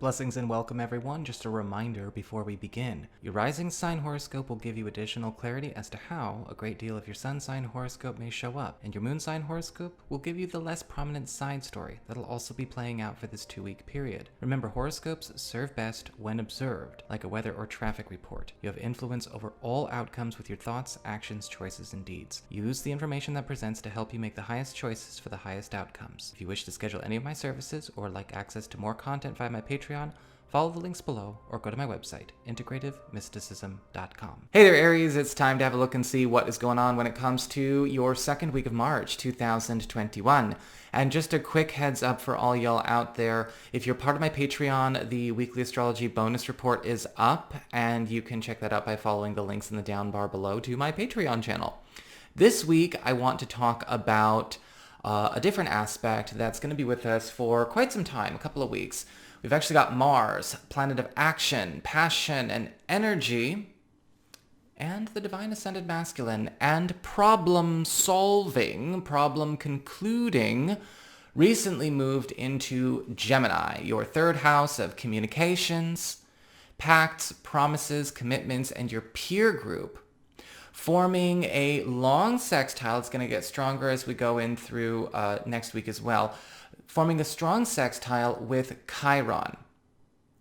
Blessings and welcome everyone. Just a reminder before we begin. Your rising sign horoscope will give you additional clarity as to how a great deal of your sun sign horoscope may show up, and your moon sign horoscope will give you the less prominent side story that'll also be playing out for this 2-week period. Remember, horoscopes serve best when observed, like a weather or traffic report. You have influence over all outcomes with your thoughts, actions, choices, and deeds. Use the information that presents to help you make the highest choices for the highest outcomes. If you wish to schedule any of my services or like access to more content via my Patreon, follow the links below or go to my website, integrativemysticism.com. Hey there, Aries. It's time to have a look and see what is going on when it comes to your second week of March 2021. And just a quick heads up for all y'all out there, if you're part of my Patreon, the weekly astrology bonus report is up, and you can check that out by following the links in the down bar below to my Patreon channel. This week, I want to talk about a different aspect that's going to be with us for quite some time, a couple of weeks. We've actually got Mars, planet of action, passion, and energy, and the divine ascended masculine, and problem solving, problem concluding, recently moved into Gemini, your third house of communications, pacts, promises, commitments, and your peer group, forming a long sextile. It's going to get stronger as we go in through next week as well, forming a strong sextile with Chiron,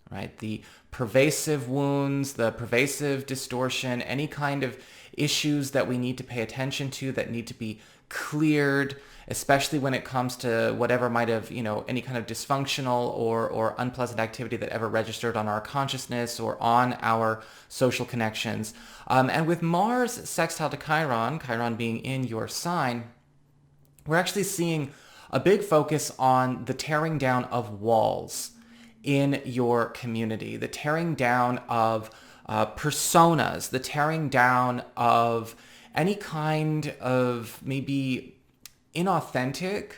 right? The pervasive wounds, the pervasive distortion, any kind of issues that we need to pay attention to that need to be cleared, especially when it comes to whatever might have, any kind of dysfunctional or unpleasant activity that ever registered on our consciousness or on our social connections. And with Mars sextile to Chiron, Chiron being in your sign, we're actually seeing a big focus on the tearing down of walls in your community, the tearing down of personas, the tearing down of any kind of maybe inauthentic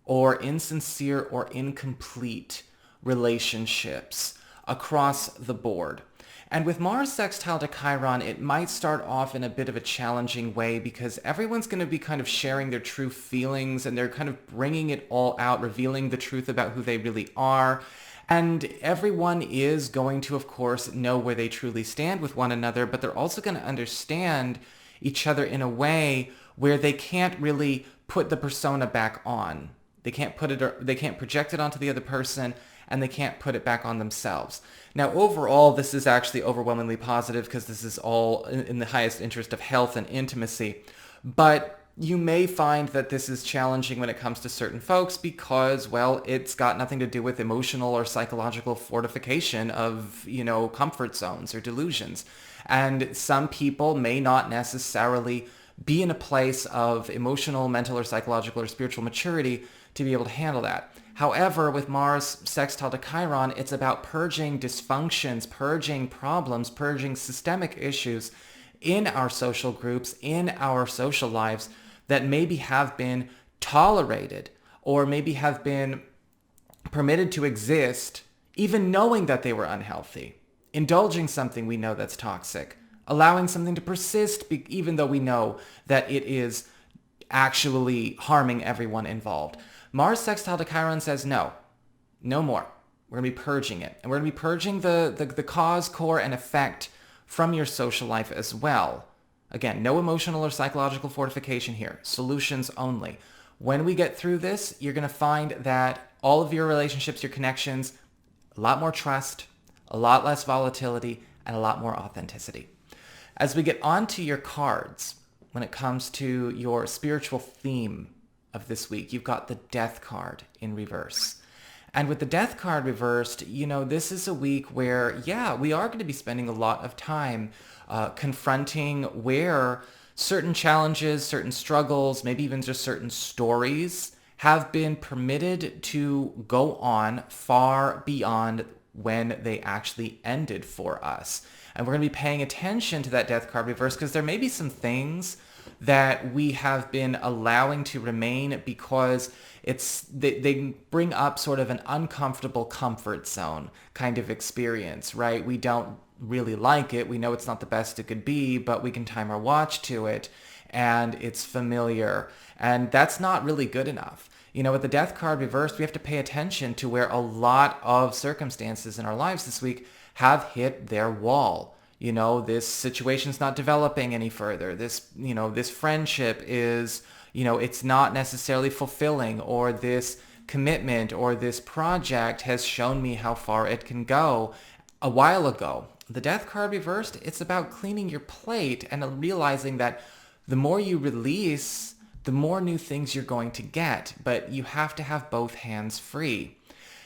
or insincere or incomplete relationships across the board. And with Mars sextile to Chiron, it might start off in a bit of a challenging way because everyone's going to be kind of sharing their true feelings and they're kind of bringing it all out, revealing the truth about who they really are. And everyone is going to, of course, know where they truly stand with one another, but they're also going to understand each other in a way where they can't really put the persona back on. They can't project it onto the other person, and they can't put it back on themselves. Now, overall, this is actually overwhelmingly positive because this is all in the highest interest of health and intimacy. But you may find that this is challenging when it comes to certain folks because, well, it's got nothing to do with emotional or psychological fortification of, comfort zones or delusions. And some people may not necessarily be in a place of emotional, mental, or psychological or spiritual maturity to be able to handle that. However, with Mars sextile to Chiron, it's about purging dysfunctions, purging problems, purging systemic issues in our social groups, in our social lives that maybe have been tolerated or maybe have been permitted to exist, even knowing that they were unhealthy, indulging something we know that's toxic, allowing something to persist even though we know that it is actually harming everyone involved. Mars sextile to Chiron says no more. We're going to be purging it. And we're going to be purging the cause, core, and effect from your social life as well. Again, no emotional or psychological fortification here. Solutions only. When we get through this, you're going to find that all of your relationships, your connections, a lot more trust, a lot less volatility, and a lot more authenticity. As we get onto your cards, when it comes to your spiritual theme of this week, you've got the Death card in reverse. And with the Death card reversed, this is a week where, we are going to be spending a lot of time confronting where certain challenges, certain struggles, maybe even just certain stories have been permitted to go on far beyond when they actually ended for us. And we're going to be paying attention to that Death card reverse because there may be some things that we have been allowing to remain because they bring up sort of an uncomfortable comfort zone kind of experience, right? We don't really like it. We know it's not the best it could be, but we can time our watch to it and it's familiar. And that's not really good enough. With the death card reversed, we have to pay attention to where a lot of circumstances in our lives this week have hit their wall. This situation's not developing any further. This friendship is, it's not necessarily fulfilling, or this commitment or this project has shown me how far it can go a while ago. The death card reversed, it's about cleaning your plate and realizing that the more you release, the more new things you're going to get, but you have to have both hands free.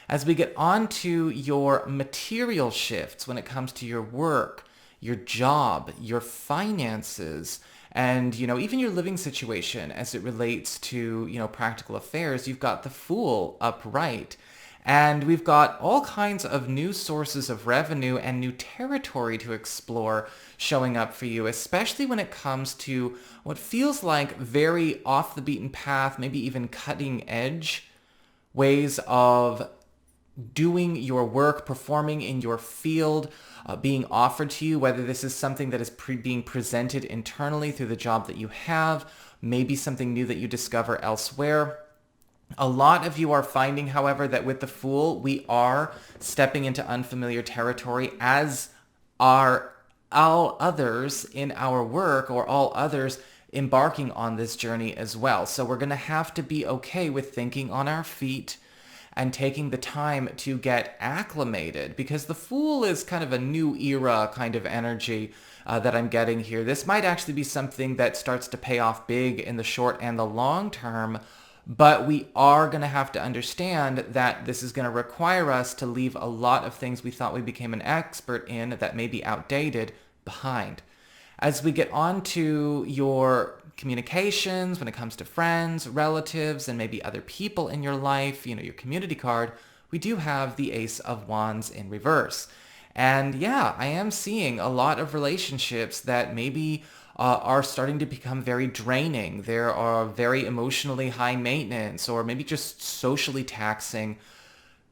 As we get on to your material shifts when it comes to your work, your job, your finances, and, even your living situation as it relates to, practical affairs, you've got the Fool upright. And we've got all kinds of new sources of revenue and new territory to explore showing up for you, especially when it comes to what feels like very off the beaten path, maybe even cutting edge ways of doing your work, performing in your field, being offered to you, whether this is something that is being presented internally through the job that you have, maybe something new that you discover elsewhere. A lot of you are finding, however, that with the Fool, we are stepping into unfamiliar territory, as are all others in our work, or all others embarking on this journey as well. So we're going to have to be okay with thinking on our feet and taking the time to get acclimated, because the Fool is kind of a new era kind of energy that I'm getting here. This might actually be something that starts to pay off big in the short and the long term, but we are going to have to understand that this is going to require us to leave a lot of things we thought we became an expert in that may be outdated behind. As we get on to your communications when it comes to friends, relatives, and maybe other people in your life, your community card, we do have the Ace of Wands in reverse. And yeah, I am seeing a lot of relationships that maybe are starting to become very draining. There are very emotionally high maintenance, or maybe just socially taxing,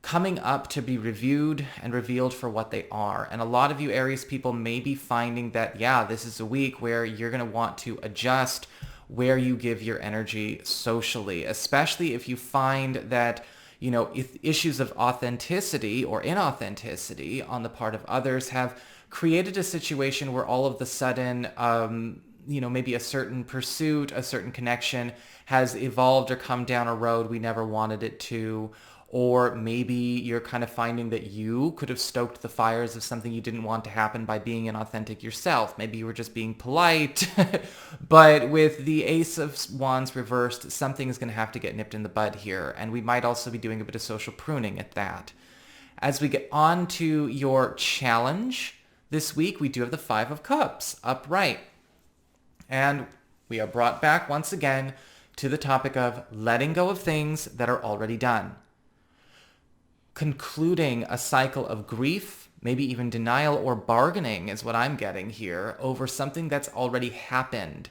coming up to be reviewed and revealed for what they are. And a lot of you Aries people may be finding that, yeah, this is a week where you're going to want to adjust where you give your energy socially, especially if you find that, if issues of authenticity or inauthenticity on the part of others have created a situation where all of a sudden, maybe a certain pursuit, a certain connection has evolved or come down a road we never wanted it to. Or maybe you're kind of finding that you could have stoked the fires of something you didn't want to happen by being inauthentic yourself. Maybe you were just being polite. But with the Ace of Wands reversed, something is going to have to get nipped in the bud here. And we might also be doing a bit of social pruning at that. As we get on to your challenge this week, we do have the Five of Cups upright. And we are brought back once again to the topic of letting go of things that are already done. Concluding a cycle of grief, maybe even denial or bargaining is what I'm getting here, over something that's already happened.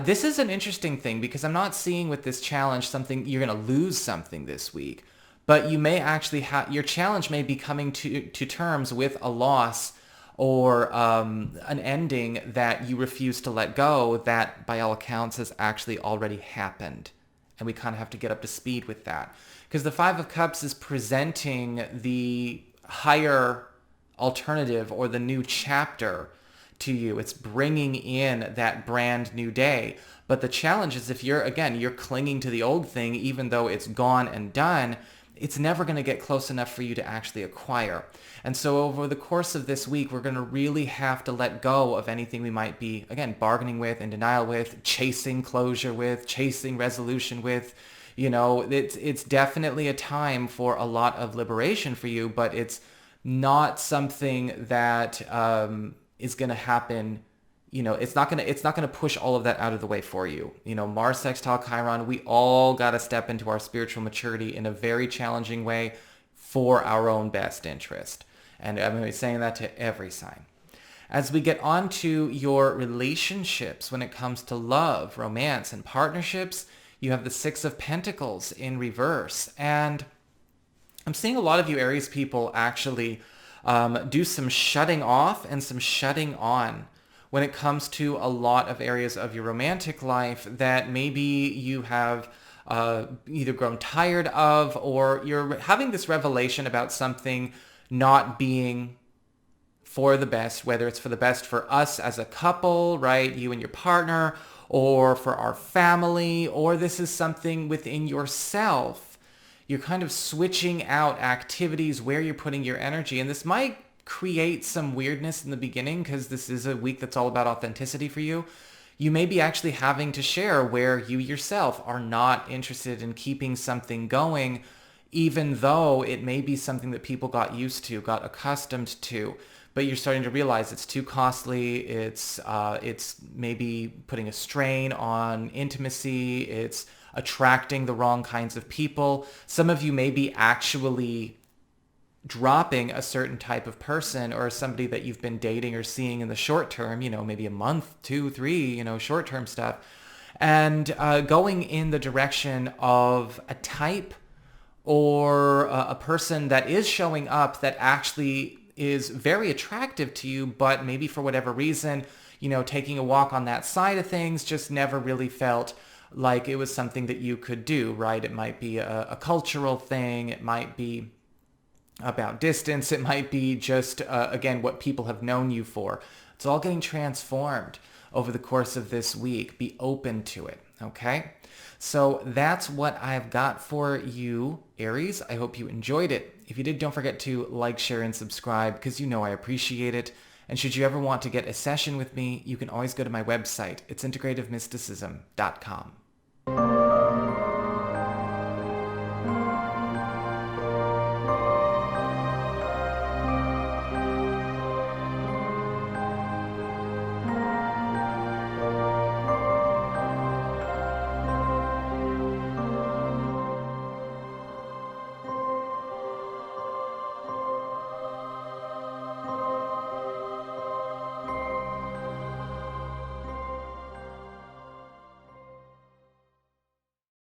This is an interesting thing, because I'm not seeing with this challenge something you're going to lose something this week, but you may actually your challenge may be coming to terms with a loss or an ending that you refuse to let go, that by all accounts has actually already happened. And we kind of have to get up to speed with that. Because the Five of Cups is presenting the higher alternative or the new chapter to you. It's bringing in that brand new day. But the challenge is, if you're clinging to the old thing, even though it's gone and done, it's never going to get close enough for you to actually acquire. And so over the course of this week, we're going to really have to let go of anything we might be, again, bargaining with, in denial with, chasing closure with, chasing resolution with. It's definitely a time for a lot of liberation for you, but it's not something that is going to happen. It's not going to push all of that out of the way for you. Mars sextile Chiron, we all got to step into our spiritual maturity in a very challenging way for our own best interest. And I'm going to be saying that to every sign. As we get on to your relationships when it comes to love, romance, and partnerships, you have the Six of Pentacles in reverse. And I'm seeing a lot of you Aries people actually do some shutting off and some shutting on when it comes to a lot of areas of your romantic life that maybe you have either grown tired of, or you're having this revelation about something not being for the best, whether it's for the best for us as a couple, right? You and your partner, or for our family, or this is something within yourself. You're kind of switching out activities where you're putting your energy. And this might create some weirdness in the beginning because this is a week that's all about authenticity for you. You may be actually having to share where you yourself are not interested in keeping something going, even though it may be something that people got used to, got accustomed to. But you're starting to realize it's too costly. It's maybe putting a strain on intimacy. It's attracting the wrong kinds of people. Some of you may be actually dropping a certain type of person or somebody that you've been dating or seeing in the short term, maybe a month, 2, 3, short-term stuff, and going in the direction of a type or a person that is showing up that actually is very attractive to you, but maybe for whatever reason, taking a walk on that side of things just never really felt like it was something that you could do, right? It might be a cultural thing. It might be about distance. It might be just, again, what people have known you for. It's all getting transformed over the course of this week. Be open to it, okay? So that's what I've got for you, Aries. I hope you enjoyed it. If you did, don't forget to like, share, and subscribe because I appreciate it. And should you ever want to get a session with me, you can always go to my website. It's integrativemysticism.com.